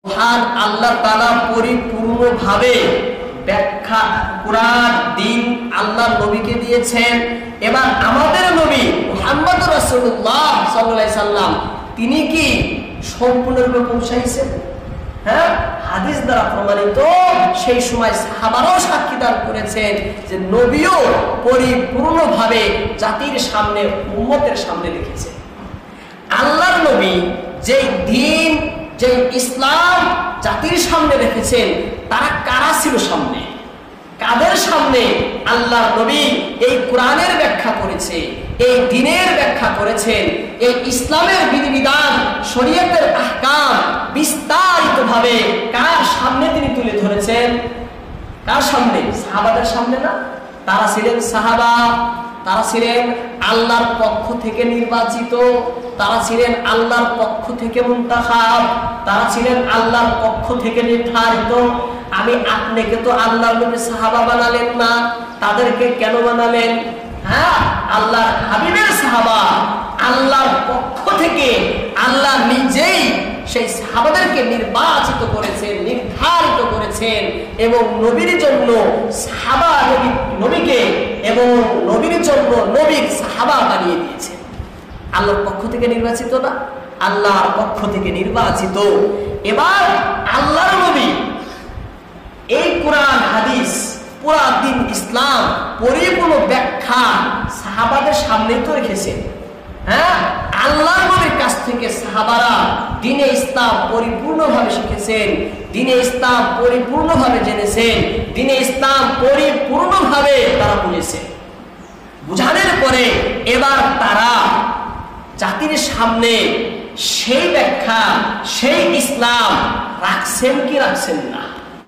মহান আল্লাহ তাআলা পরিপূর্ণভাবে ব্যাখ্যা কুরআন দিন আল্লাহর নবীকে দিয়েছেন। এবার আমাদের নবী মুহাম্মদ রাসূলুল্লাহ সাল্লাল্লাহু আলাইহি সাল্লাম তিনি কি সম্পূর্ণরূপে পৌঁছাইছেন? হ্যাঁ, হাদিস দ্বারা প্রমাণিত। সেই সময় সাহাবারাও সাক্ষী দান করেছেন যে নবীও পরিপূর্ণভাবে জাতির সামনে উম্মতের সামনে রেখেছেন। আল্লাহর নবী যে দিন যে ইসলাম জাতির সামনে রেখেছেন তারা কারা ছিল সামনে, কাদের সামনে? আল্লাহর নবী এই কোরআনের ব্যাখ্যা করেছে, এই দ্বীনের ব্যাখ্যা করেছেন, এই ইসলামের বিধিবিধান শরীয়তের আহকাম বিস্তারিতভাবে কার সামনে তিনি তুলে ধরেছেন? কার সামনে? সাহাবাদের সামনে না? তারা ছিলেন সাহাবা, তারা ছিলেন আল্লাহর পক্ষ থেকে নির্বাচিত, তারা ছিলেন আল্লাহর পক্ষ থেকে মুনতাখাব, তারা ছিলেন আল্লাহর পক্ষ থেকে নির্ধারিত। আমি আপনাকে তো আল্লাহর নবী সাহাবা বানালেন না, তাদেরকে কেন বানালেন? হ্যাঁ, আল্লাহর হাবিবের সাহাবা, আল্লাহর পক্ষ থেকে আল্লাহ নিজেই সেই সাহাবাদেরকে নির্বাচিত করেছেন, নির্ধারিত করেছেন এবং নবীর জন্য সাহাবা নবীকে এবং নবীর জন্য নবীর সাহাবা বানিয়ে দিয়েছেন। আল্লাহর পক্ষ থেকে নির্বাচিত না, আল্লাহর পক্ষ থেকে নির্বাচিত। এবার আল্লাহর নবী এই কোরআন হাদিস পুরা দিন ইসলাম পরিপূর্ণ ব্যাখ্যা সাহাবাদের সামনে তো রেখেছেন। হ্যাঁ, আল্লাহর নবীর কাছ থেকে সাহাবারা দ্বীনে ইসলাম পরিপূর্ণভাবে শিখেছেন, দ্বীনে ইসলাম পরিপূর্ণভাবে জেনেছেন, দ্বীনে ইসলাম পরিপূর্ণভাবে তারা বুঝেছেন। বুঝানোর পরে এবার তারা জাতির সামনে সেই ব্যাখ্যা সেই ইসলাম রাখছেন কি রাখছেন না?